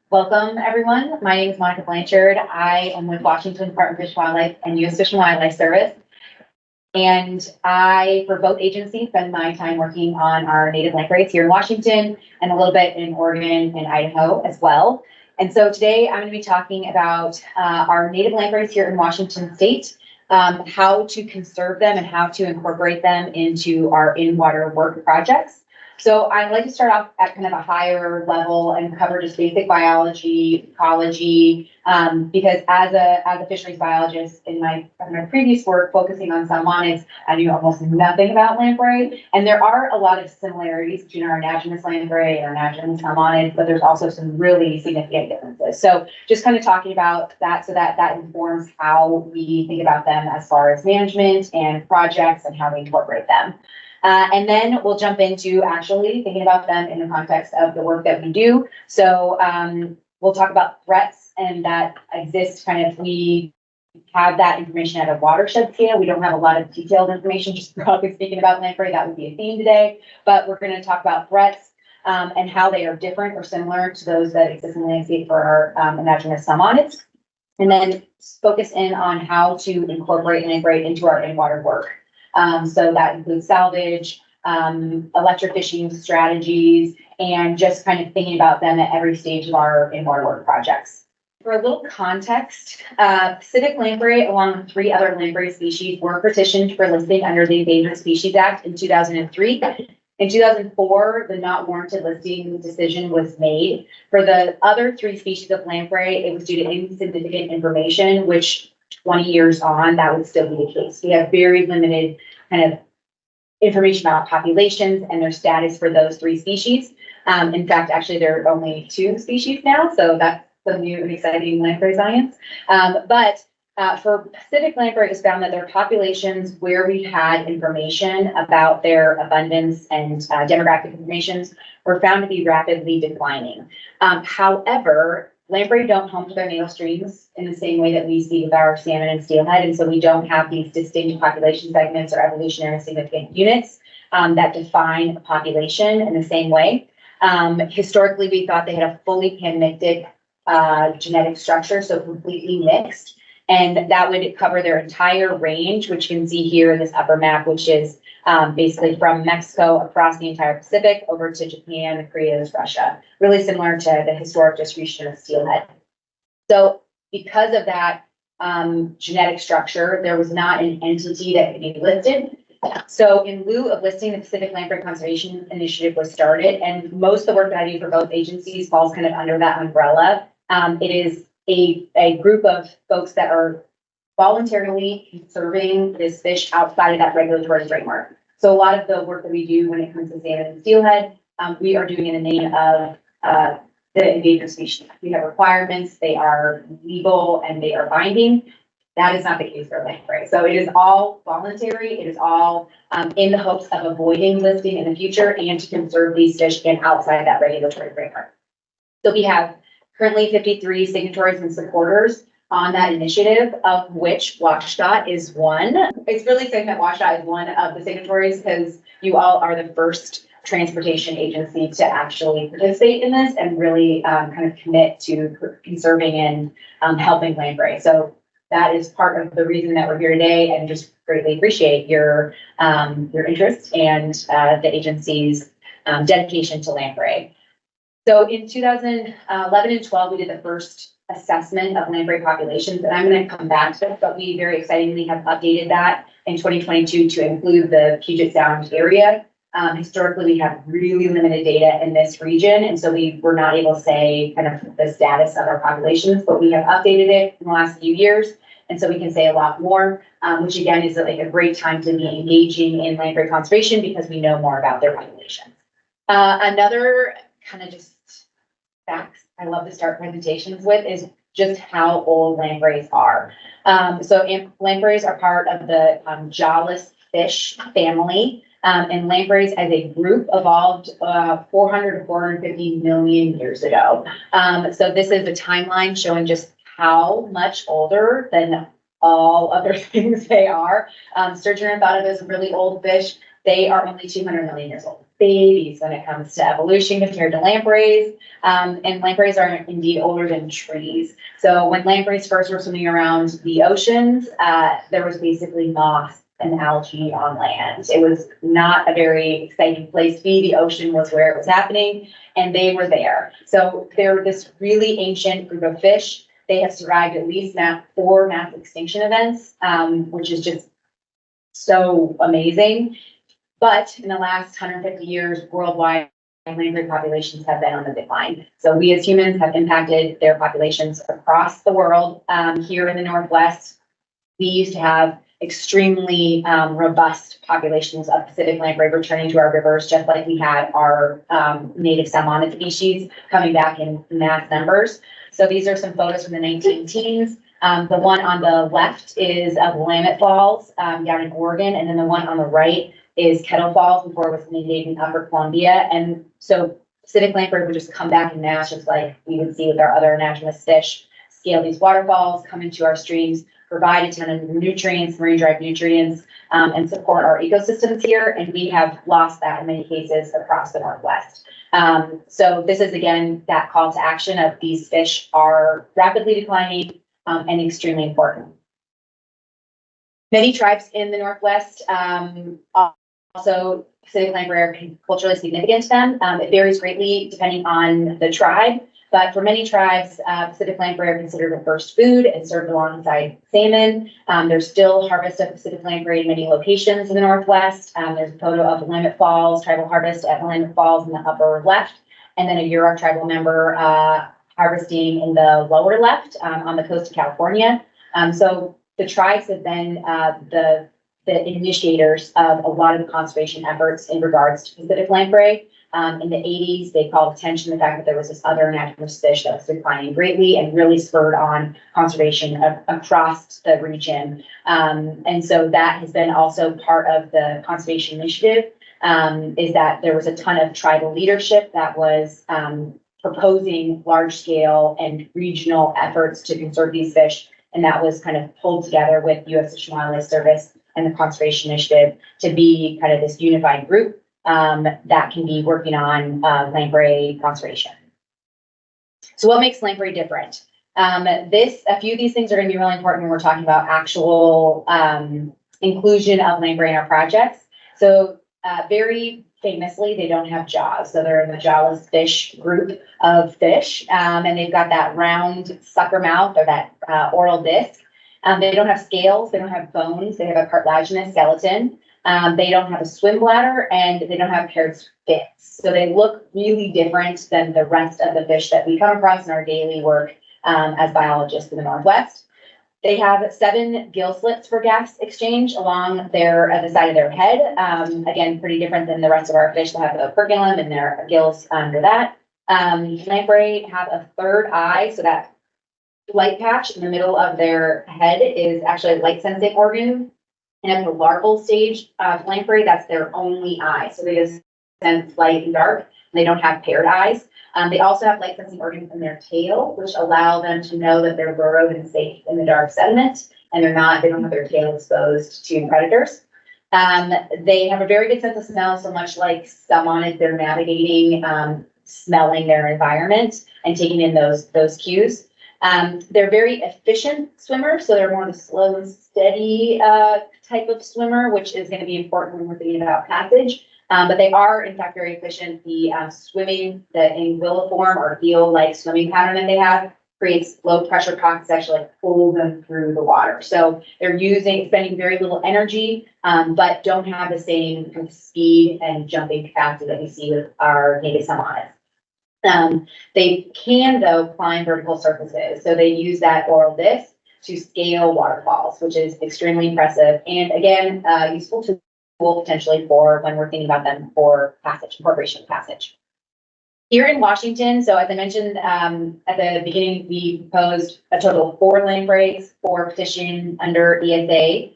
Welcome, everyone. My name is Monica Blanchard. I am with Washington Department of Fish, Wildlife, and U.S. Fish and Wildlife Service. And I, for both agencies, spend my time working on our native lampreys here in Washington and a little bit in Oregon and Idaho as well. And so today I'm going to be talking about our native lampreys here in Washington State, how to conserve them and how to incorporate them into our in-water work projects. So I like to start off at kind of a higher level and cover just basic biology, ecology, because as a fisheries biologist in my previous work focusing on salmonids, I knew almost nothing about lamprey. And there are a lot of similarities between our anadromous lamprey and our anadromous salmonids, but there's also some really significant differences. So just kind of talking about that so that informs how we think about them as far as management and projects and how we incorporate them. And then we'll jump into actually thinking about them in the context of the work that we do. So we'll talk about threats and that exist we have that information at a watershed scale. We don't have a lot of detailed information, just broadly speaking about lamprey. That would be a theme today, but we're going to talk about threats and how they are different or similar to those that exist in the landscape for our anadromous salmonids. And then focus in on how to incorporate lamprey into our in-water work. So that includes salvage, electrofishing strategies, and just kind of thinking about them at every stage of our in-water work projects. For a little context, Pacific lamprey, along with 3 other lamprey species, were petitioned for listing under the Endangered Species Act in 2003. In 2004, the not warranted listing decision was made. For the other 3 species of lamprey, it was due to insignificant information, which 20 years on, that would still be the case. We have very limited kind of information about populations and their status for those 3 species. In fact, actually, there are only 2 species now, so that's some new and exciting lamprey science. But for Pacific lamprey, it was found that their populations where we had information about their abundance and demographic information were found to be rapidly declining. However, lamprey don't home to their natal streams in the same way that we see with our salmon and steelhead, and so we don't have these distinct population segments or evolutionary significant units that define a population in the same way. Historically, we thought they had a fully panmictic genetic structure, so completely mixed, and that would cover their entire range, which you can see here in this upper map, which is basically from Mexico across the entire Pacific over to Japan, Korea, and Russia, really similar to the historic distribution of steelhead. So because of that genetic structure, there was not an entity that could be listed. So in lieu of listing, the Pacific Lamprey Conservation Initiative was started, and most of the work that I do for both agencies falls kind of under that umbrella. It is a group of folks that are voluntarily conserving this fish outside of that regulatory framework. So a lot of the work that we do when it comes to salmon and steelhead, we are doing in the name of the endangered species. We have requirements, they are legal and they are binding. That is not the case for lamprey. So it is all voluntary. It is all in the hopes of avoiding listing in the future and to conserve these fish and outside that regulatory framework. So we have currently 53 signatories and supporters on that initiative, of which WashDOT is one. It's really exciting that WashDOT is one of the signatories because you all are the first transportation agency to actually participate in this and really kind of commit to conserving and helping lamprey. So that is part of the reason that we're here today, and just greatly appreciate your interest and the agency's dedication to lamprey. So in 2011 and 12, we did the first assessment of lamprey populations, and I'm going to come back to it, but we very excitingly have updated that in 2022 to include the Puget Sound area. Historically, we have really limited data in this region, and so we were not able to say kind of the status of our populations, but we have updated it in the last few years, and so we can say a lot more, which again is like a great time to be engaging in lamprey conservation because we know more about their populations. Another kind of just facts I love to start presentations with is just how old lampreys are. So lampreys are part of the jawless fish family. And lampreys as a group evolved 400 to 450 million years ago. So this is a timeline showing just how much older than all other things they are. Sturgeon are thought of as a really old fish. they are only 200 million years old. Babies when it comes to evolution compared to lampreys. And lampreys are indeed older than trees. So when lampreys first were swimming around the oceans, there was basically moss and algae on land. It was not a very exciting place to be. The ocean was where it was happening, and they were there. So they're this really ancient group of fish. They have survived at least 4 mass extinction events, which is just so amazing. But in the last 150 years, worldwide, lamprey populations have been on the decline. So we as humans have impacted their populations across the world. Here in the Northwest, we used to have extremely robust populations of Pacific lamprey returning to our rivers, just like we had our native salmon species coming back in mass numbers. So these are some photos from the 19-teens. The one on the left is of Willamette Falls down in Oregon, and then the one on the right is Kettle Falls before it was named in Upper Columbia. And so Pacific lamprey would just come back in mass, just like we would see with our other anadromous fish, scale these waterfalls, come into our streams, provide a ton of nutrients, marine-derived nutrients, and support our ecosystems here. And we have lost that in many cases across the Northwest. So this is, again, that call to action of these fish are rapidly declining and extremely important. Many tribes in the Northwest also Pacific lamprey are culturally significant to them. It varies greatly depending on the tribe, but for many tribes, Pacific lamprey are considered a first food and served alongside salmon. There's still harvest of Pacific lamprey in many locations in the Northwest. There's a photo of Willamette Falls, tribal harvest at Willamette Falls in the upper left, and then a Yurok tribal member harvesting in the lower left on the coast of California. So the tribes have been the initiators of a lot of the conservation efforts in regards to Pacific lamprey. In the 80s, they called attention to the fact that there was this other anadromous fish that was declining greatly and really spurred on conservation across the region. And so that has been also part of the conservation initiative, is that there was a ton of tribal leadership that was proposing large-scale and regional efforts to conserve these fish. And that was kind of pulled together with U.S. Fish and Wildlife Service and the Conservation Initiative to be kind of this unified group that can be working on lamprey conservation. So what makes lamprey different? A few of these things are going to be really important when we're talking about actual inclusion of lamprey in our projects. So very famously, they don't have jaws. So they're in the jawless fish group of fish, and they've got that round sucker mouth or that oral disc. They don't have scales, they don't have bones, they have a cartilaginous skeleton. They don't have a swim bladder, and they don't have paired fins. So they look really different than the rest of the fish that we come across in our daily work as biologists in the Northwest. They have 7 gill slits for gas exchange along the side of their head. Again, pretty different than the rest of our fish that have a perculum and their gills under that. Lamprey have a third eye, so that light patch in the middle of their head is actually a light sensing organ. And at the larval stage of lamprey, that's their only eye. So they just sense light and dark. They don't have paired eyes. They also have light sensing organs in their tail, which allow them to know that they're burrowed and safe in the dark sediment, and they don't have their tail exposed to predators. They have a very good sense of smell, so much like salmon, they're navigating, smelling their environment and taking in those cues. They're very efficient swimmers, so they're more the slow and steady type of swimmer, which is going to be important when we're thinking about passage. But they are, in fact, very efficient. The swimming, the anguilliform or eel-like swimming pattern that they have creates low pressure pockets, actually pull them through the water. So they're spending very little energy, but don't have the same kind of speed and jumping capacity that we see with our native salmonids. They can, though, climb vertical surfaces. So they use that oral disc to scale waterfalls, which is extremely impressive. And again, useful to potentially for when we're thinking about them for passage, incorporation of passage. Here in Washington, so as I mentioned at the beginning, we proposed a total of 4 lampreys for petition under ESA,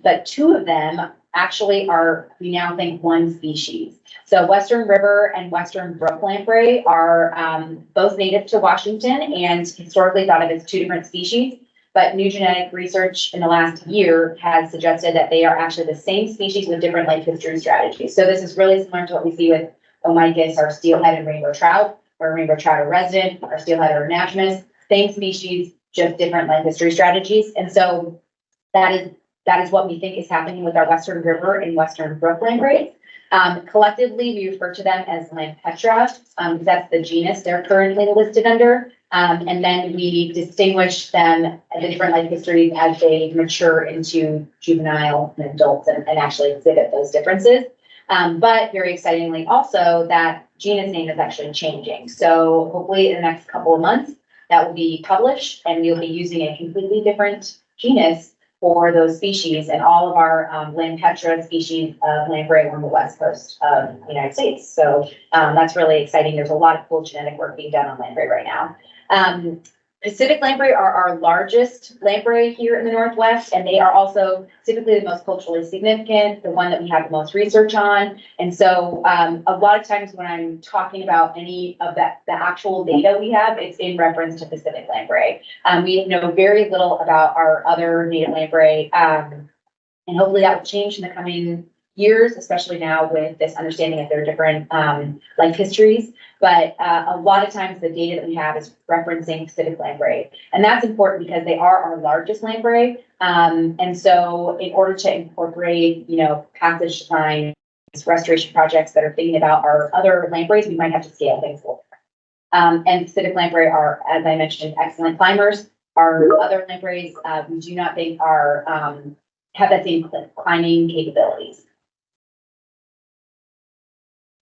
but 2 of them actually are, we now think, one species. So Western River and Western Brook lamprey are both native to Washington and historically thought of as 2 different species. but new genetic research in the last year has suggested that they are actually the same species with different life history strategies. So this is really similar to what we see with Omicus, our steelhead and rainbow trout, or rainbow trout are resident, our steelhead are anadromous, same species, just different life history strategies. And so that is what we think is happening with our Western River and Western Brook lampreys. Collectively, we refer to them as Lampetra, that's the genus they're currently listed under. And then we distinguish them, the different life histories as they mature into juvenile and adults and actually exhibit those differences. But very excitingly also that genus name is actually changing. So hopefully in the next couple of months that will be published and we'll be using a completely different genus for those species and all of our Lampetra species of lamprey on the west coast of the United States. So that's really exciting. There's a lot of cool genetic work being done on lamprey right now. Pacific lamprey are our largest lamprey here in the Northwest, and they are also typically the most culturally significant, the one that we have the most research on. And so a lot of times when I'm talking about any of the actual data we have, it's in reference to Pacific lamprey. We know very little about our other native lamprey, and hopefully that will change in the coming years, especially now with this understanding of their different life histories. But a lot of times the data that we have is referencing Pacific lamprey. And that's important because they are our largest lamprey. And so in order to incorporate, passage design, restoration projects that are thinking about our other lampreys, we might have to scale things a little bit. And Pacific lamprey are, as I mentioned, excellent climbers. Our other lampreys, we do not think are have that same climbing capabilities.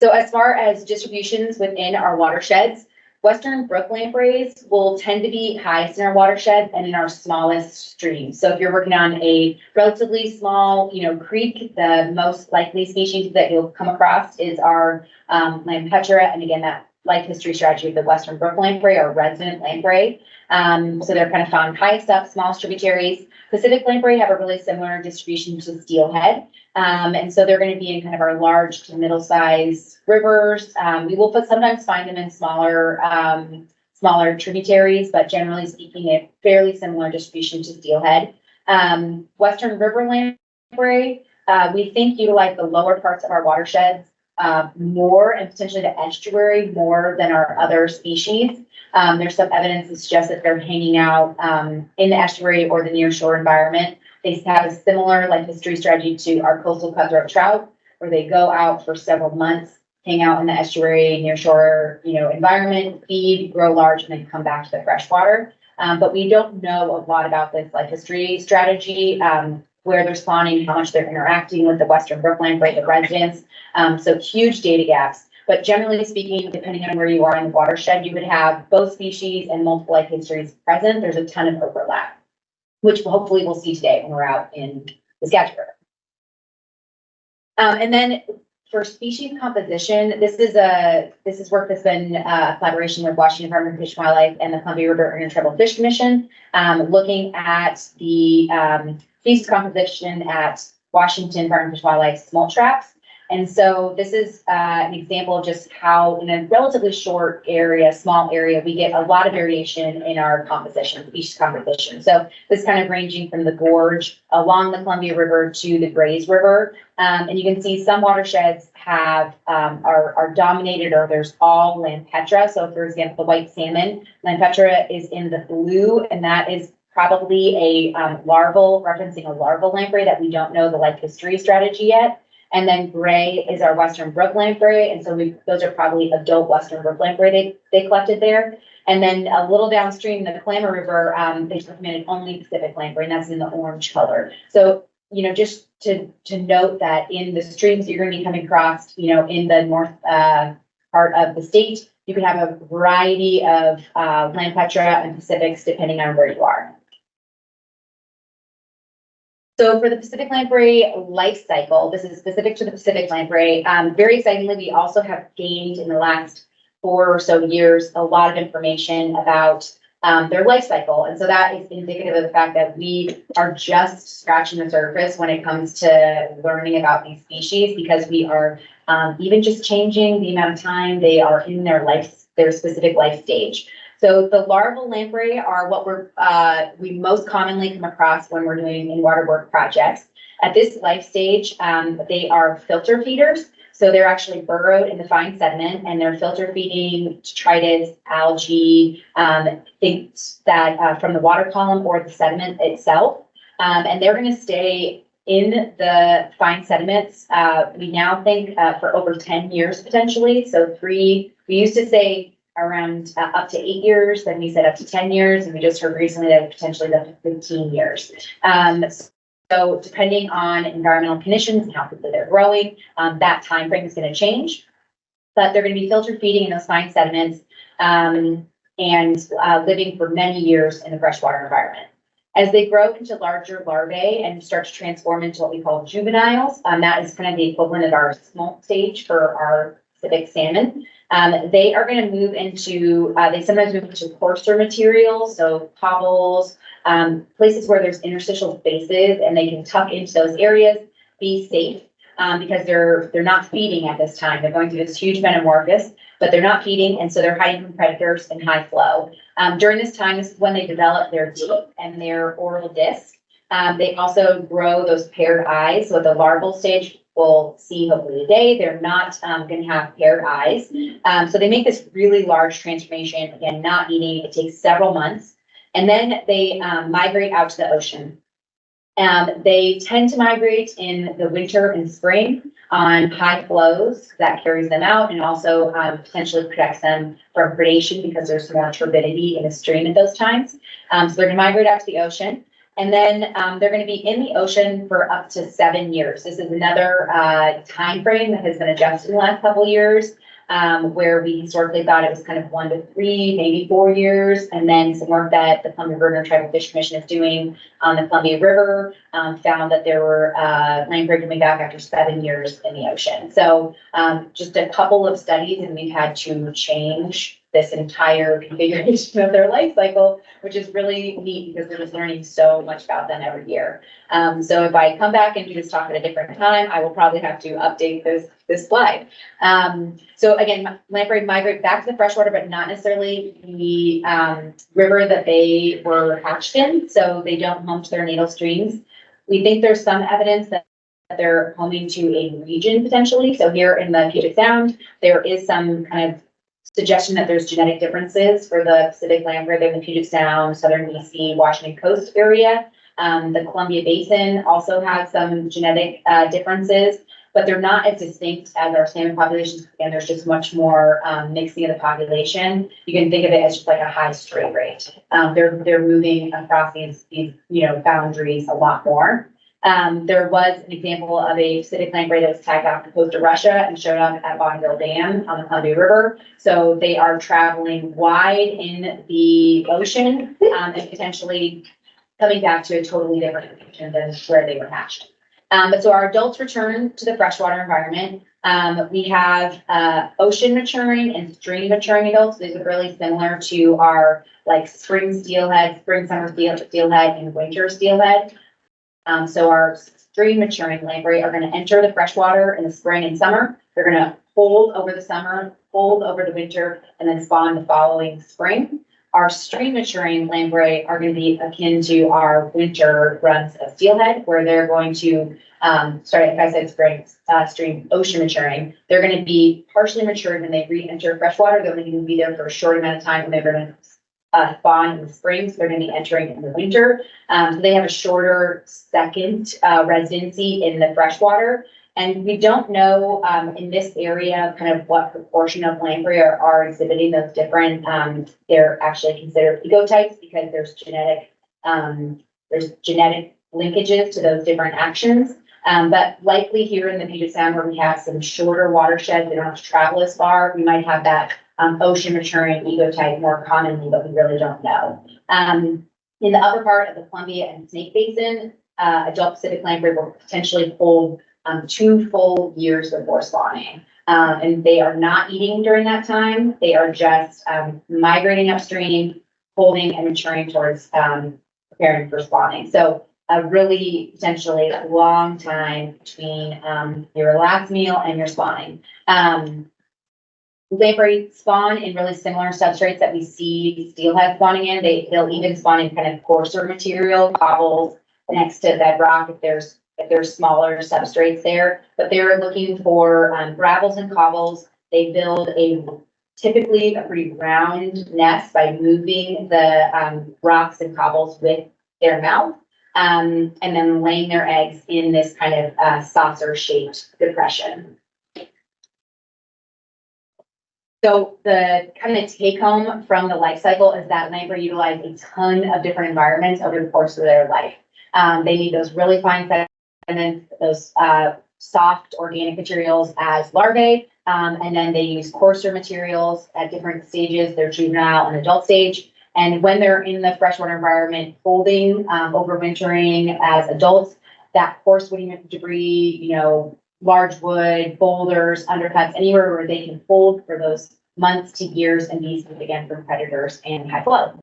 So as far as distributions within our watersheds, Western brook lampreys will tend to be highest in our watershed and in our smallest streams. So if you're working on a relatively small, creek, the most likely species that you'll come across is our Lampetra. And again, that life history strategy of the Western brook lamprey or resident lamprey. So they're kind of found highest up, smallest tributaries. Pacific lamprey have a really similar distribution to steelhead. And so they're going to be in kind of our large to middle-sized rivers. We will sometimes find them in smaller tributaries, but generally speaking, a fairly similar distribution to steelhead. Western river lamprey, we think utilize the lower parts of our watersheds more and potentially the estuary more than our other species. There's some evidence that suggests that they're hanging out in the estuary or the nearshore environment. They have a similar life history strategy to our coastal cutthroat trout, where they go out for several months, hang out in the estuary, nearshore, environment, feed, grow large, and then come back to the freshwater. But we don't know a lot about this life history strategy, where they're spawning, how much they're interacting with the Western brook lamprey, the residents. So huge data gaps. But generally speaking, depending on where you are in the watershed, you would have both species and multiple life histories present. There's a ton of overlap, which hopefully we'll see today when we're out in the Skagit River. And then for species composition, this is work that's been a collaboration with Washington Department of Fish and Wildlife and the Columbia River Intertribal Fish Commission, looking at the species composition at Washington Department of Fish and Wildlife smolt traps. And so this is an example of just how in a relatively short area, small area, we get a lot of variation in our composition, species composition. So this kind of ranging from the gorge along the Columbia River to the Grays River. And you can see some watersheds have are dominated, or there's all Lampetra. So for example, the white salmon, Lampetra is in the blue, and that is probably a referencing a larval lamprey that we don't know the life history strategy yet. And then gray is our Western brook lamprey. And so those are probably adult Western brook lamprey they collected there. And then a little downstream, the Clamor River, they recommended only Pacific lamprey, and that's in the orange color. So, just to note that in the streams you're going to be coming across, in the north part of the state, you can have a variety of Lampetra and Pacifics depending on where you are. So for the Pacific lamprey life cycle, this is specific to the Pacific lamprey. Very excitingly, we also have gained in the last 4 or so years a lot of information about their life cycle. And so that is indicative of the fact that we are just scratching the surface when it comes to learning about these species, because we are even just changing the amount of time they are in their specific life stage. So the larval lamprey are what we most commonly come across when we're doing in-water work projects. At this life stage, they are filter feeders. So they're actually burrowed in the fine sediment and they're filter feeding detritus, algae, things that from the water column or the sediment itself. And they're going to stay in the fine sediments. We now think for over 10 years potentially. So we used to say around up to 8 years, then we said up to 10 years, and we just heard recently that potentially up to 15 years. So depending on environmental conditions and how quickly they're growing, that time frame is going to change. But they're going to be filter feeding in those fine sediments and living for many years in the freshwater environment. As they grow into larger larvae and start to transform into what we call juveniles, that is kind of the equivalent of our smolt stage for our Pacific salmon. They are going to move into, they sometimes move into coarser materials, so cobbles, places where there's interstitial spaces, and they can tuck into those areas, be safe, because they're not feeding at this time. They're going through this huge metamorphosis, but they're not feeding, and so they're hiding from predators in high flow. During this time, this is when they develop their teeth and their oral disc. They also grow those paired eyes. So at the larval stage, we'll see hopefully today, they're not going to have paired eyes. So they make this really large transformation, again, not eating. It takes several months. And then they migrate out to the ocean. They tend to migrate in the winter and spring on high flows. That carries them out and also potentially protects them from predation because there's more turbidity in the stream at those times. So they're going to migrate out to the ocean. And then they're going to be in the ocean for up to 7 years. This is another time frame that has been adjusted in the last couple of years, where we historically thought it was kind of 1 to 3, maybe 4 years. And then some work that the Columbia River Tribal Fish Commission is doing on the Columbia River found that there were lamprey coming back after 7 years in the ocean. So just a couple of studies, and we've had to change this entire configuration of their life cycle, which is really neat because we're just learning so much about them every year. So if I come back and do this talk at a different time, I will probably have to update this slide. So again, lamprey migrate back to the freshwater, but not necessarily the river that they were hatched in. So they don't home to their natal streams. We think there's some evidence that they're homing to a region potentially. So here in the Puget Sound, there is some kind of suggestion that there's genetic differences for the Pacific lamprey in the Puget Sound, southern BC, Washington coast area. The Columbia Basin also has some genetic differences, but they're not as distinct as our salmon populations. And there's just much more mixing of the population. You can think of it as just like a high stray rate. They're moving across these boundaries a lot more. There was an example of a Pacific lamprey that was tagged off the coast of Russia and showed up at Bonneville Dam on the Columbia River. So they are traveling wide in the ocean and potentially coming back to a totally different region than where they were hatched. But so our adults return to the freshwater environment. We have ocean maturing and stream maturing adults. These are really similar to our like spring steelhead, spring summer steelhead, and winter steelhead. So our stream maturing lamprey are going to enter the freshwater in the spring and summer. They're going to hold over the summer, hold over the winter, and then spawn the following spring. Our stream maturing lamprey are going to be akin to our winter runs of steelhead, where they're going to start, like I said, stream ocean maturing. They're going to be partially matured when they re-enter freshwater. They're only going to be there for a short amount of time, and they're going to spawn in the spring, so they're going to be entering in the winter. So they have a shorter second residency in the freshwater. And we don't know in this area kind of what proportion of lamprey are exhibiting those different, they're actually considered ecotypes because there's genetic linkages to those different actions. But likely here in the Puget Sound, where we have some shorter watersheds, they don't have to travel as far, we might have that ocean maturing ecotype more commonly, but we really don't know. In the upper part of the Columbia and Snake Basin, adult Pacific lamprey will potentially hold 2 full years before spawning. And they are not eating during that time. They are just migrating upstream, holding and maturing towards preparing for spawning. So a really potentially long time between your last meal and your spawning. Lamprey spawn in really similar substrates that we see steelhead spawning in. They'll even spawn in kind of coarser material, cobbles next to bedrock if there's smaller substrates there. But they're looking for gravels and cobbles. They build typically a pretty round nest by moving the rocks and cobbles with their mouth, and then laying their eggs in this kind of saucer-shaped depression. So the kind of take home from the life cycle is that lamprey utilize a ton of different environments over the course of their life. They need those really fine sediments, those soft organic materials as larvae, and then they use coarser materials at different stages, their juvenile and adult stage. And when they're in the freshwater environment, folding, overwintering as adults, that coarse woody debris, large wood, boulders, undercuts, anywhere where they can fold for those months to years and be safe again from predators and high flow.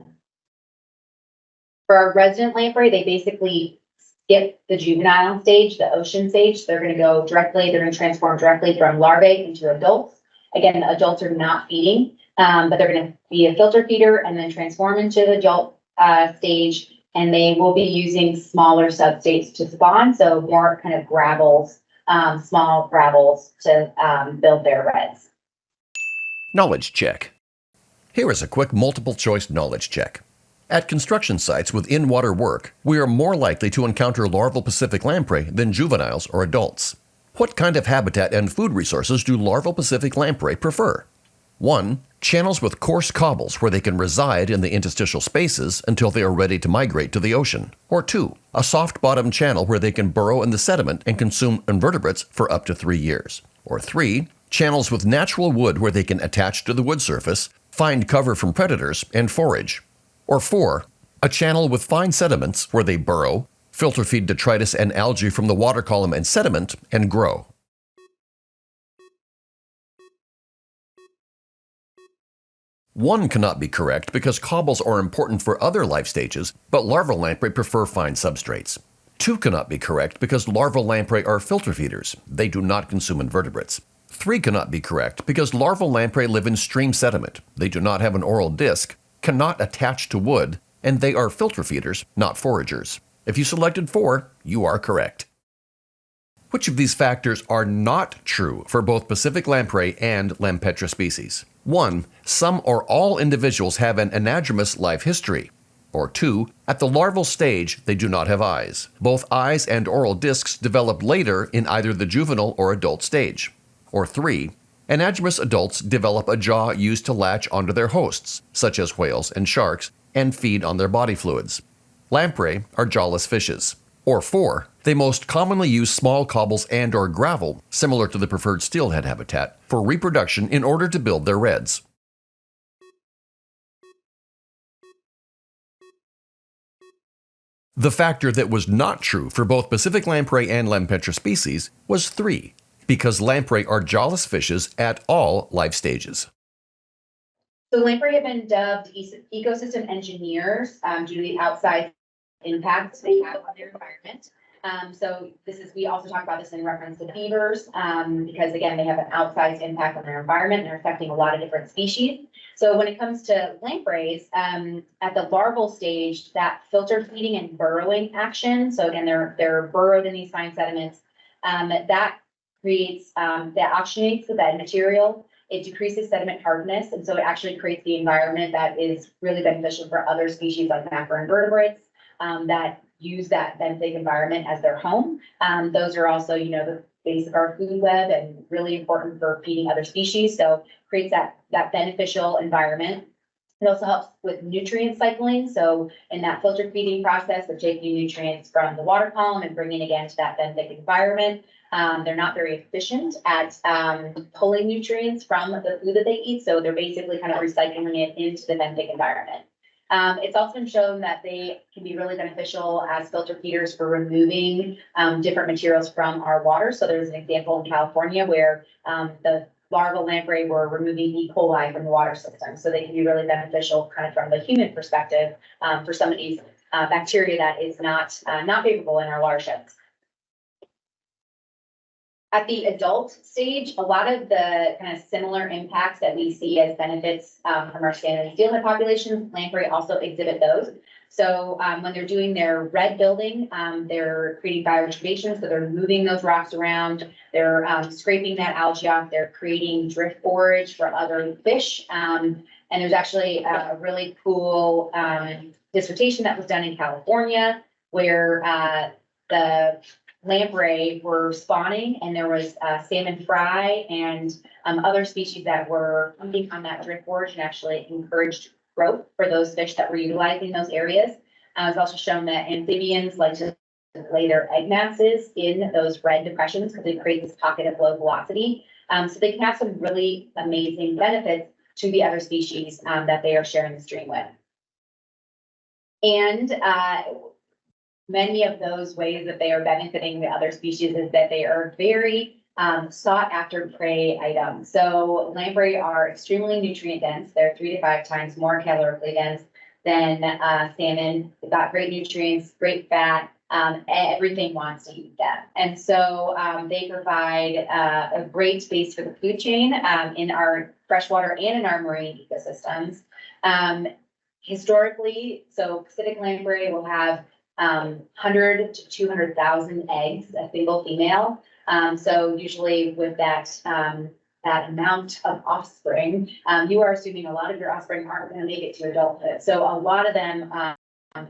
For our resident lamprey, they basically skip the juvenile stage, the ocean stage. They're going to transform directly from larvae into adults. Again, the adults are not feeding, but they're going to be a filter feeder and then transform into the adult stage, and they will be using smaller substrates to spawn, so more kind of gravels, small gravels to build their reds. Knowledge check. Here is a quick multiple choice knowledge check. At construction sites with in-water work, we are more likely to encounter larval Pacific lamprey than juveniles or adults. What kind of habitat and food resources do larval Pacific lamprey prefer? 1. Channels with coarse cobbles where they can reside in the interstitial spaces until they are ready to migrate to the ocean. Or 2. A soft-bottom channel where they can burrow in the sediment and consume invertebrates for up to 3 years. Or 3. Channels with natural wood where they can attach to the wood surface, find cover from predators, and forage. Or 4. A channel with fine sediments where they burrow, filter feed detritus and algae from the water column and sediment, and grow. One cannot be correct because cobbles are important for other life stages, but larval lamprey prefer fine substrates. 2 cannot be correct because larval lamprey are filter feeders. They do not consume invertebrates. 3 cannot be correct because larval lamprey live in stream sediment. They do not have an oral disc, cannot attach to wood, and they are filter feeders, not foragers. If you selected 4, you are correct. Which of these factors are not true for both Pacific lamprey and Lampetra species? 1. Some or all individuals have an anadromous life history. Or 2. At the larval stage, they do not have eyes. Both eyes and oral discs develop later in either the juvenile or adult stage. Or 3. Anadromous adults develop a jaw used to latch onto their hosts, such as whales and sharks, and feed on their body fluids. Lamprey are jawless fishes. Or 4. They most commonly use small cobbles and or gravel, similar to the preferred steelhead habitat, for reproduction in order to build their reds. The factor that was not true for both Pacific lamprey and Lampetra species was 3, because lamprey are jawless fishes at all life stages. So lamprey have been dubbed ecosystem engineers due to the outsized impacts they have on their environment. We also talk about this in reference to beavers, because again, they have an outsized impact on their environment and they're affecting a lot of different species. So when it comes to lampreys, at the larval stage, that filter feeding and burrowing action, so again, they're burrowed in these fine sediments, that creates, that oxygenates the bed material. It decreases sediment hardness, and so it actually creates the environment that is really beneficial for other species like macroinvertebrates that use that benthic environment as their home. Those are also, the base of our food web and really important for feeding other species. So creates that beneficial environment. It also helps with nutrient cycling. So in that filter feeding process, they're taking nutrients from the water column and bringing again to that benthic environment. They're not very efficient at pulling nutrients from the food that they eat. So they're basically kind of recycling it into the benthic environment. It's also been shown that they can be really beneficial as filter feeders for removing different materials from our water. So there's an example in California where the larval lamprey were removing E. coli from the water system. So they can be really beneficial kind of from the human perspective for some of these bacteria that is not favorable in our watersheds. At the adult stage, a lot of the kind of similar impacts that we see as benefits from our salmon and steelhead populations, lamprey also exhibit those. So when they're doing their red building, they're creating bioretribution, so they're moving those rocks around, they're scraping that algae off, they're creating drift forage for other fish. And there's actually a really cool dissertation that was done in California where the lamprey were spawning and there was salmon fry and other species that were feeding on that drift forage and actually encouraged growth for those fish that were utilizing those areas. It's also shown that amphibians like to lay their egg masses in those red depressions because they create this pocket of low velocity. So they can have some really amazing benefits to the other species that they are sharing the stream with. And many of those ways that they are benefiting the other species is that they are very sought after prey items. So lamprey are extremely nutrient dense. They're 3 to 5 times more calorically dense than salmon. They've got great nutrients, great fat. Everything wants to eat them. And so they provide a great base for the food chain in our freshwater and in our marine ecosystems. Historically, so Pacific lamprey will have 100 to 200,000 eggs, a single female. So usually with that amount of offspring, you are assuming a lot of your offspring aren't going to make it to adulthood. So a lot of them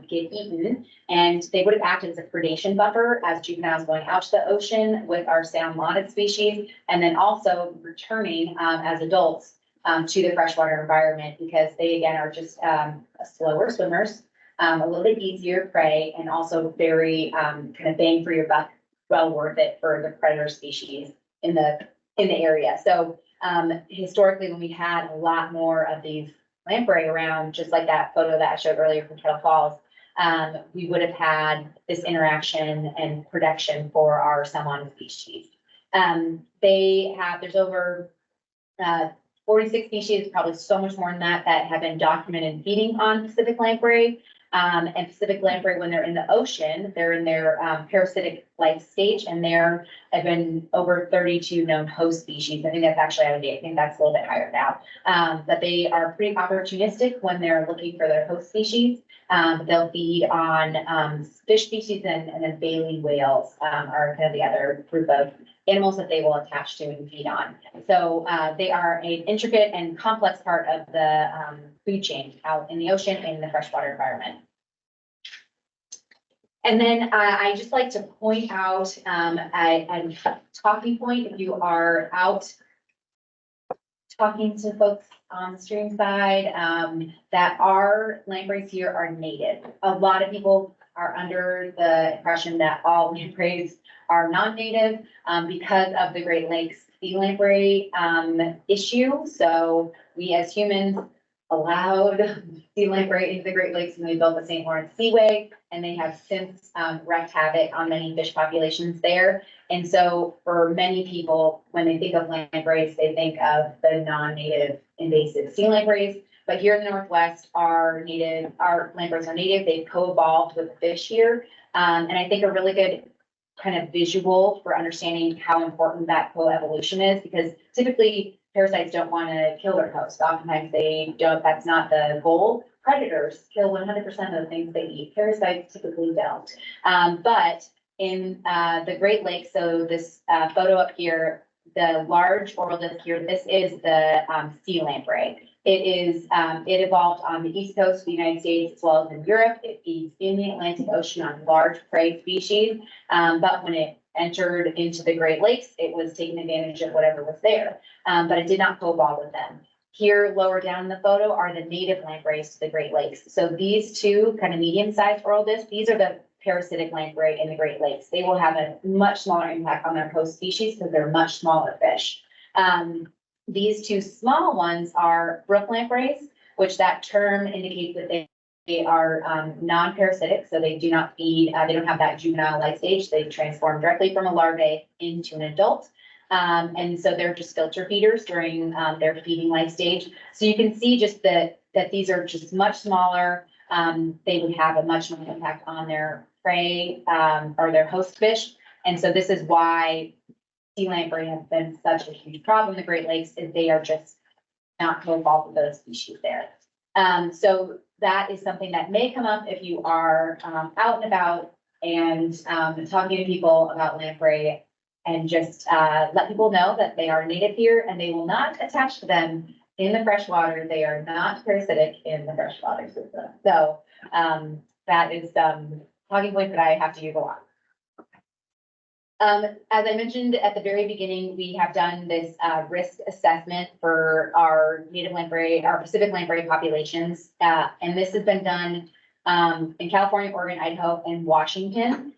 get eaten, and they would have acted as a predation buffer as juveniles going out to the ocean with our salmon species, and then also returning as adults to the freshwater environment because they again are just slower swimmers. A little bit easier prey and also very kind of bang for your buck, well worth it for the predator species in the area. So historically, when we had a lot more of these lamprey around, just like that photo that I showed earlier from Kettle Falls, we would have had this interaction and production for our salmon species. There's over 46 species, probably so much more than that have been documented feeding on Pacific lamprey. And Pacific lamprey, when they're in the ocean, they're in their parasitic life stage, and there have been over 32 known host species. I think that's actually out of date. I think that's a little bit higher now. But they are pretty opportunistic when they're looking for their host species. They'll feed on fish species and then baleen whales are kind of the other group of animals that they will attach to and feed on. So they are an intricate and complex part of the food chain out in the ocean and in the freshwater environment. And then I just like to point out a talking point if you are out talking to folks on the stream side that our lampreys here are native. A lot of people are under the impression that all lampreys are non-native because of the Great Lakes sea lamprey issue. So we as humans allowed sea lamprey into the Great Lakes when we built the St. Lawrence Seaway, and they have since wreaked havoc on many fish populations there. And so for many people, when they think of lampreys, they think of the non-native invasive sea lampreys. But here in the Northwest, our lampreys are native. They've co-evolved with fish here. And I think a really good kind of visual for understanding how important that co-evolution is, because typically parasites don't want to kill their host. Oftentimes they don't, that's not the goal. Predators kill 100% of the things they eat. Parasites typically don't. But in the Great Lakes, so this photo up here, the large oral disc here, this is the sea lamprey. It evolved on the east coast of the United States as well as in Europe. It feeds in the Atlantic Ocean on large prey species. But when it entered into the Great Lakes, it was taking advantage of whatever was there. But it did not co-evolve with them. Here, lower down in the photo, are the native lampreys to the Great Lakes. So these two kind of medium-sized oral discs, these are the parasitic lamprey in the Great Lakes. They will have a much smaller impact on their host species because they're much smaller fish. These two small ones are brook lampreys, which that term indicates that they are non-parasitic, so they do not feed, they don't have that juvenile life stage. They transform directly from a larvae into an adult. And so they're just filter feeders during their feeding life stage. So you can see just that these are just much smaller. They would have a much smaller impact on their prey or their host fish. And so this is why sea lamprey has been such a huge problem in the Great Lakes is they are just not no fault of those species there. So that is something that may come up if you are out and about and talking to people about lamprey, and just let people know that they are native here and they will not attach to them in the freshwater. They are not parasitic in the freshwater system. So that is talking points that I have to use a lot. As I mentioned at the very beginning, we have done this risk assessment for our native lamprey, our Pacific lamprey populations. And this has been done in California, Oregon, Idaho, and Washington.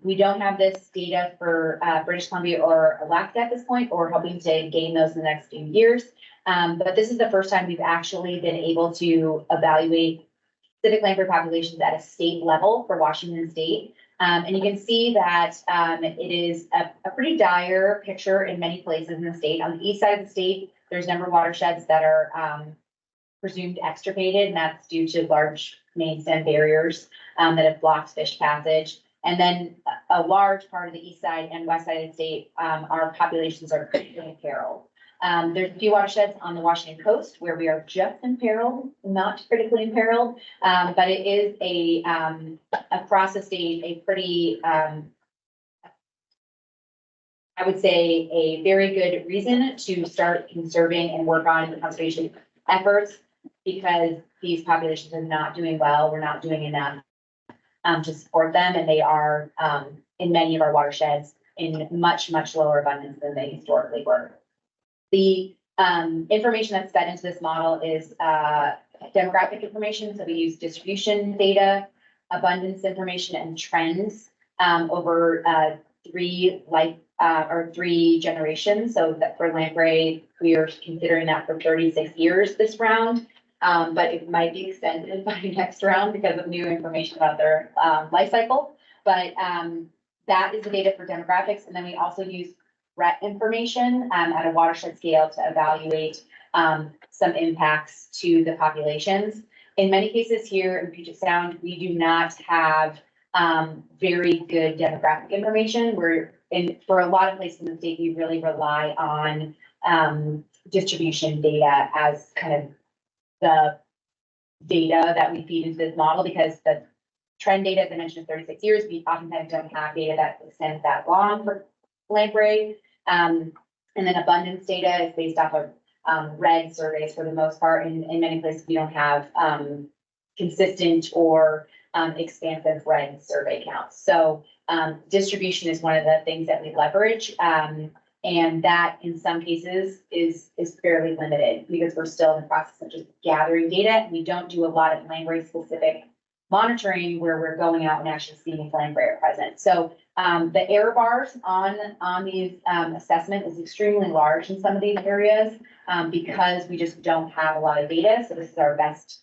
We don't have this data for British Columbia or Alaska at this point, or hoping to gain those in the next few years. But this is the first time we've actually been able to evaluate Pacific lamprey populations at a state level for Washington State. And you can see that it is a pretty dire picture in many places in the state. On the east side of the state, there's a number of watersheds that are presumed extirpated, and that's due to large main stem barriers that have blocked fish passage. And then a large part of the east side and west side of the state, our populations are critically imperiled. There's a few watersheds on the Washington coast where we are just imperiled, not critically imperiled, but it is across the state a pretty, I would say, a very good reason to start conserving and work on the conservation efforts, because these populations are not doing well. We're not doing enough to support them, and they are in many of our watersheds in much, much lower abundance than they historically were. The information that's fed into this model is demographic information. So we use distribution data, abundance information, and trends over three generations. So that for lamprey, we are considering that for 36 years this round, but it might be extended by next round because of new information about their life cycle. But that is the data for demographics, and then we also use threat information at a watershed scale to evaluate some impacts to the populations. In many cases here in Puget Sound, we do not have very good demographic information. For a lot of places in the state, we really rely on distribution data as kind of the data that we feed into this model, because the trend data, as I mentioned, is 36 years. We oftentimes don't have data that extends that long for lamprey. And then abundance data is based off of red surveys for the most part. In many places, we don't have consistent or expansive red survey counts. So distribution is one of the things that we leverage. And that in some cases is fairly limited because we're still in the process of just gathering data. We don't do a lot of lamprey specific monitoring where we're going out and actually seeing if lamprey are present. So the error bars on these assessment is extremely large in some of these areas because we just don't have a lot of data. So this is our best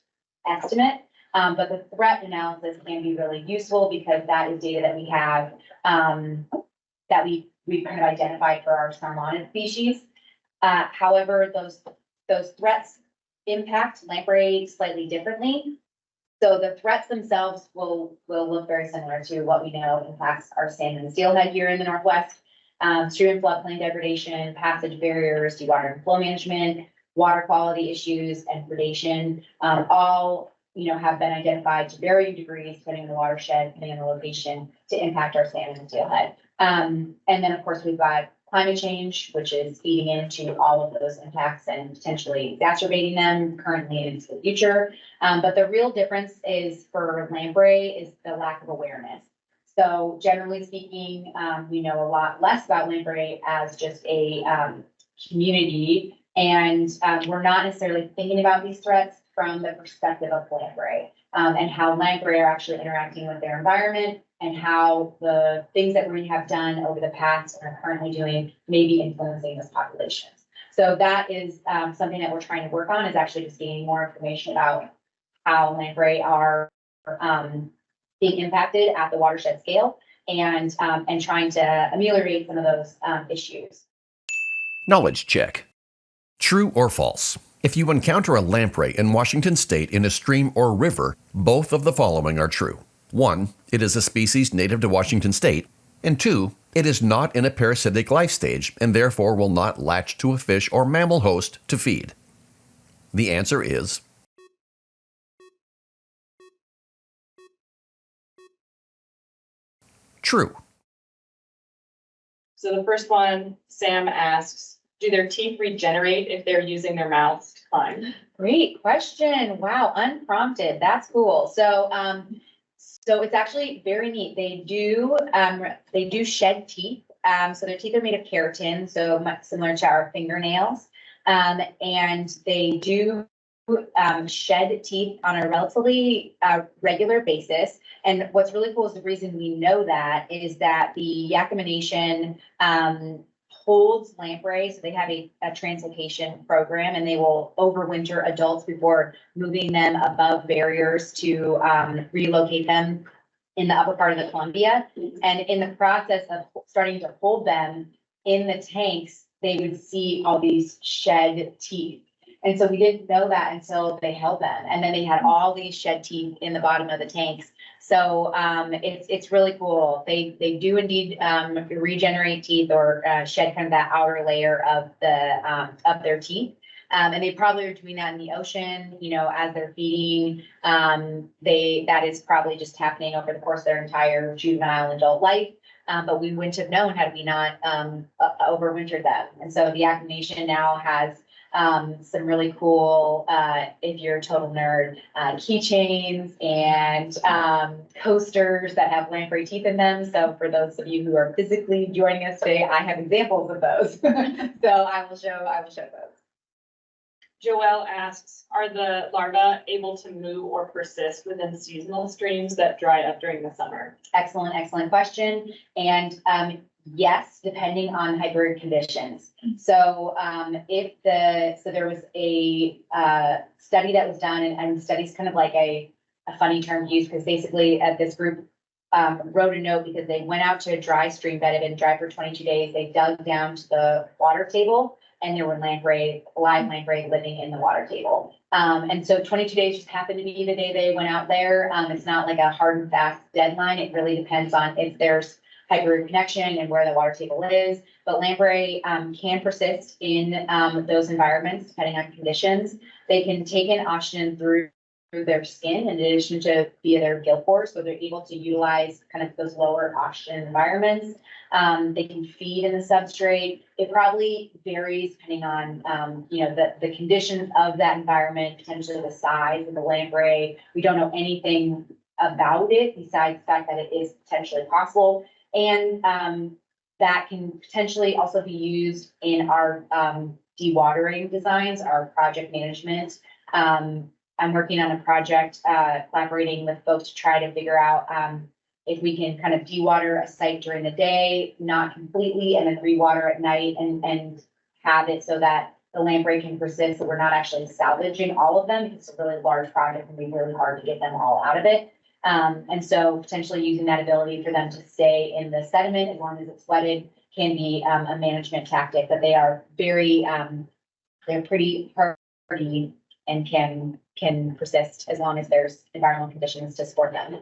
estimate. But the threat analysis can be really useful because that is data that we have that we've kind of identified for our salmon species. However, those threats impact lamprey slightly differently. So the threats themselves will look very similar to what we know impacts our salmon and steelhead here in the Northwest. Stream and floodplain degradation, passage barriers, dewatering and flow management, water quality issues, and predation, all have been identified to varying degrees, depending on the watershed, depending on the location, to impact our salmon and steelhead. And then, of course, we've got climate change, which is feeding into all of those impacts and potentially exacerbating them currently and into the future. But the real difference is for lamprey is the lack of awareness. So generally speaking, we know a lot less about lamprey as just a community, and we're not necessarily thinking about these threats from the perspective of lamprey and how lamprey are actually interacting with their environment, and how the things that we have done over the past and are currently doing may be influencing those populations. So that is something that we're trying to work on, is actually just gaining more information about how lamprey are being impacted at the watershed scale, and trying to ameliorate some of those issues. Knowledge check. True or false? If you encounter a lamprey in Washington State in a stream or river, both of the following are true. 1, it is a species native to Washington State, and 2, It is not in a parasitic life stage and therefore will not latch to a fish or mammal host to feed. The answer is true. So the first one, Sam asks, do their teeth regenerate if they're using their mouths to climb? Great question. Wow, unprompted. That's cool. So it's actually very neat. They do shed teeth. So their teeth are made of keratin, so much similar to our fingernails. And they do shed teeth on a relatively regular basis. And what's really cool is the reason we know that is that the Yakima Nation holds lamprey. So they have a translocation program, and they will overwinter adults before moving them above barriers to relocate them in the upper part of the Columbia. And in the process of starting to hold them in the tanks, they would see all these shed teeth. And so we didn't know that until they held them. And then they had all these shed teeth in the bottom of the tanks. So it's really cool. They do indeed regenerate teeth or shed kind of that outer layer of their teeth. And they probably are doing that in the ocean, as they're feeding. That is probably just happening over the course of their entire juvenile adult life. But we wouldn't have known had we not overwintered them. And so the Yakima Nation now has some really cool, if you're a total nerd, keychains and coasters that have lamprey teeth in them. So for those of you who are physically joining us today, I have examples of those. So I will show those. Joelle asks, are the larvae able to move or persist within seasonal streams that dry up during the summer? Excellent question. And yes, depending on hybrid conditions. So there was a study that was done, and study's kind of like a funny term used, because basically this group wrote a note because they went out to a dry stream bed. It had been dry for 22 days. They dug down to the water table, and there were live lamprey living in the water table. And so 22 days just happened to be the day they went out there. It's not like a hard and fast deadline. It really depends on if there's hyperroot connection and where the water table is. But lamprey can persist in those environments depending on conditions. They can take in oxygen through their skin in addition to via their gill pores, so they're able to utilize kind of those lower oxygen environments. They can feed in the substrate. It probably varies depending on the conditions of that environment, potentially the size of the lamprey. We don't know anything about it besides the fact that it is potentially possible. And that can potentially also be used in our dewatering designs, our project management. I'm working on a project collaborating with folks to try to figure out if we can kind of dewater a site during the day, not completely, and then rewater at night and have it so that the lamprey can persist, so we're not actually salvaging all of them, because it's a really large project and it'd be really hard to get them all out of it. And so potentially using that ability for them to stay in the sediment as long as it's wetted can be a management tactic, but they are they're pretty hardy and can persist as long as there's environmental conditions to support them.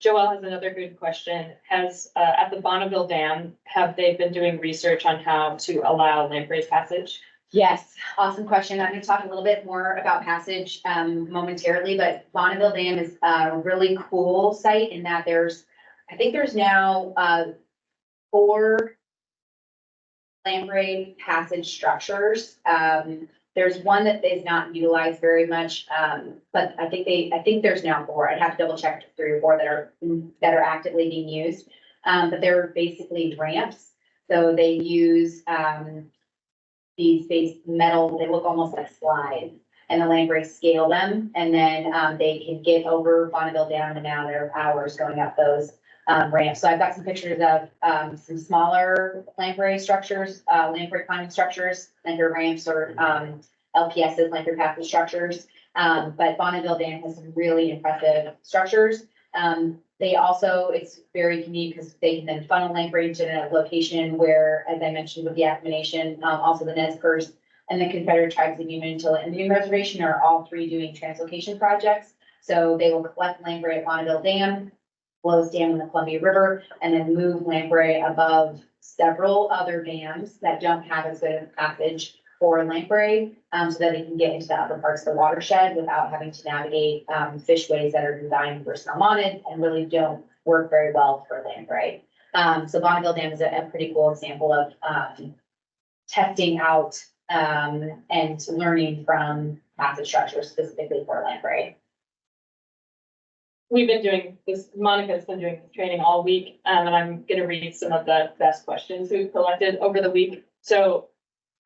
Joelle has another good question. At the Bonneville Dam, have they been doing research on how to allow lamprey's passage? Yes, awesome question. I'm going to talk a little bit more about passage momentarily, but Bonneville Dam is a really cool site in that I think there's now 4 lamprey passage structures. There's one that is not utilized very much, but I think there's now 4. I'd have to double check 3 or 4 that are actively being used. But they're basically ramps. So they use these metal, they look almost like slides, and the lamprey scale them, and then they can get over Bonneville Dam, and now there are hours going up those ramps. So I've got some pictures of some smaller lamprey structures, lamprey climbing structures, lamprey ramps, or LPSs, lamprey passage structures. But Bonneville Dam has some really impressive structures. They also, it's very unique because they can then funnel lamprey to a location where, as I mentioned with the Yakima Nation, also the Nez Perce and the Confederate Tribes of Umatilla Indian Reservation are all 3 doing translocation projects. So they will collect lamprey at Bonneville Dam, lowest dam in the Columbia River, and then move lamprey above several other dams that don't have as good a passage for lamprey, so that they can get into the upper parts of the watershed without having to navigate, fishways that are designed for salmon and really don't work very well for lamprey. So Bonneville Dam is a pretty cool example of, testing out, and learning from passage structures specifically for lamprey. We've been doing this, Monica's been doing this training all week, and I'm gonna read some of the best questions we've collected over the week. So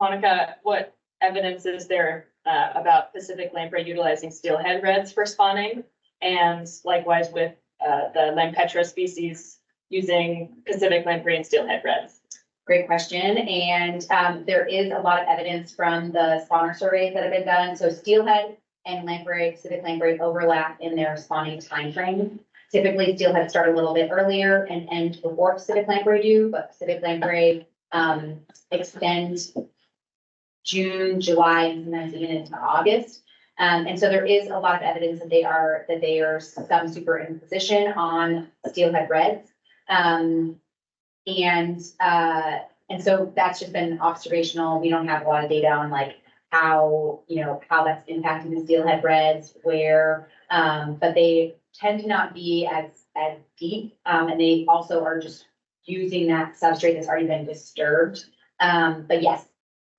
Monica, what evidence is there about Pacific lamprey utilizing steelhead reds for spawning? And likewise with the Lampetra species using Pacific lamprey and steelhead reds? Great question. And there is a lot of evidence from the spawner surveys that have been done. So steelhead and lamprey, Pacific lamprey overlap in their spawning timeframe. Typically steelhead start a little bit earlier and end before Pacific lamprey do, but Pacific lamprey extend June, July, and sometimes even into August. And so there is a lot of evidence that they are some superimposition on steelhead reds. And so that's just been observational. We don't have a lot of data on like how that's impacting the steelhead reds but they tend to not be as deep. And they also are just using that substrate that's already been disturbed. But yes,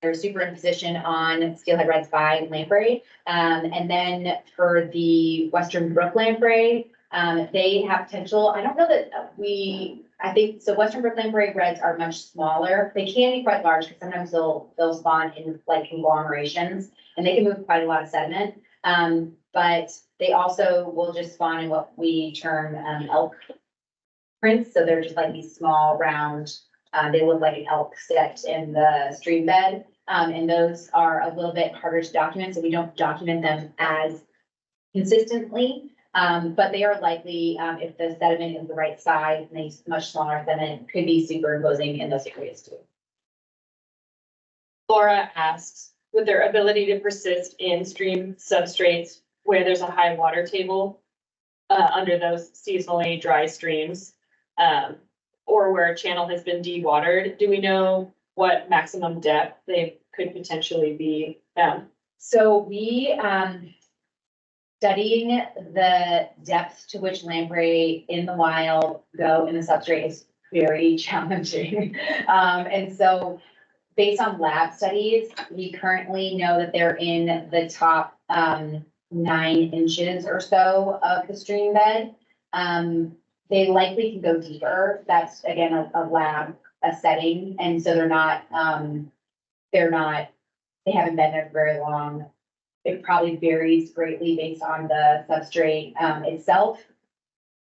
there's superimposition on steelhead reds by lamprey. And then for the Western Brook lamprey, they have potential. I don't know that I think so. Western Brook lamprey reds are much smaller. They can be quite large because sometimes they'll spawn in like conglomerations and they can move quite a lot of sediment. But they also will just spawn in what we term elk prints. So they're just like these small round, they look like an elk set in the stream bed. And those are a little bit harder to document, so we don't document them as consistently. But they are likely, if the sediment is the right size and they much smaller sediment, could be superimposing in those areas too. Laura asks, with their ability to persist in stream substrates where there's a high water table under those seasonally dry streams, or where a channel has been dewatered, do we know what maximum depth they could potentially be found? So we, studying the depth to which lamprey in the wild go in the substrate is very challenging. And so based on lab studies, we currently know that they're in the top 9 inches or so of the stream bed. They likely can go deeper. That's again a lab setting, and so they haven't been there very long. It probably varies greatly based on the substrate itself.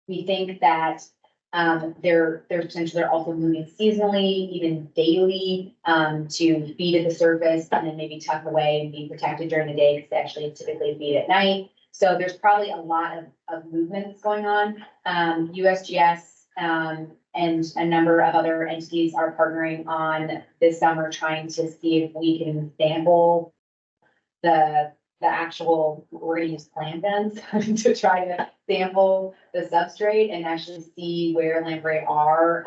We think that they're potentially also moving seasonally, even daily, to feed at the surface and then maybe tuck away and be protected during the day because they actually typically feed at night. So there's probably a lot of movement that's going on. USGS and a number of other entities are partnering on this summer trying to see if we can sample the actual, we're gonna use planktons to try to sample the substrate and actually see where lamprey are,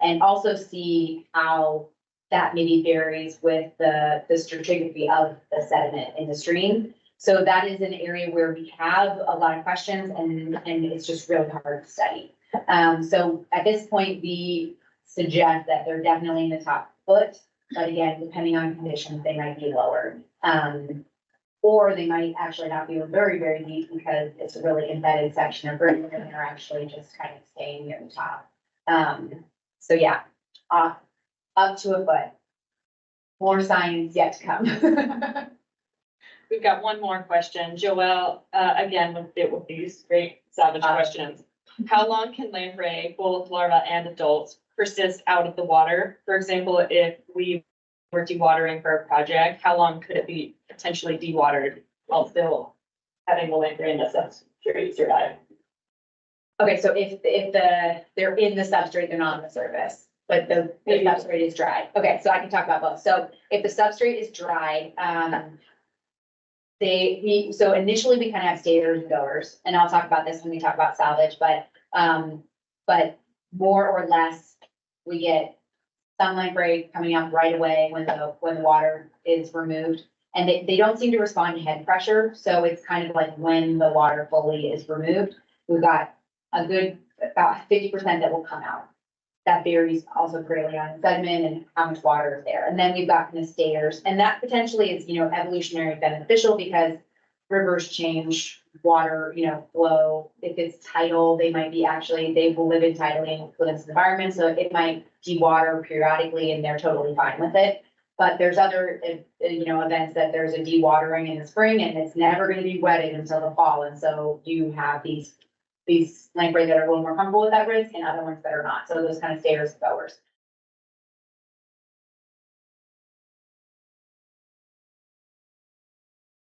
and also see how that maybe varies with the stratigraphy of the sediment in the stream. So that is an area where we have a lot of questions and it's just really hard to study. So at this point, we suggest that they're definitely in the top foot, but again, depending on conditions, they might be lower. Or they might actually not be very, very deep because it's a really embedded section of river and they're actually just kind of staying near the top. So yeah, up to a foot. More science yet to come. We've got one more question. Joelle, again, with these great salvage questions. How long can lamprey, both larvae and adults, persist out of the water? For example, if we were dewatering for a project, how long could it be potentially dewatered while still having the lamprey in the substrate survive? Okay, so if they're in the substrate, they're not on the surface, but the substrate is dry. Okay, so I can talk about both. So if the substrate is dry, so initially we kind of have stayers and goers, and I'll talk about this when we talk about salvage, but but more or less, we get some lamprey coming up right away when the water is removed. And they don't seem to respond to head pressure, so it's kind of like when the water fully is removed, we've got a good, about 50% that will come out. That varies also greatly on sediment and how much water is there. And then we've got kind of stayers, and that potentially is, evolutionary beneficial because rivers change water, flow. If it's tidal, they will live in tidally influenced environments, so it might dewater periodically and they're totally fine with it. But there's other, events that there's a dewatering in the spring and it's never gonna be wetted until the fall. And so you have these lamprey that are a little more comfortable with that risk and other ones that are not. So those kind of stayers and goers.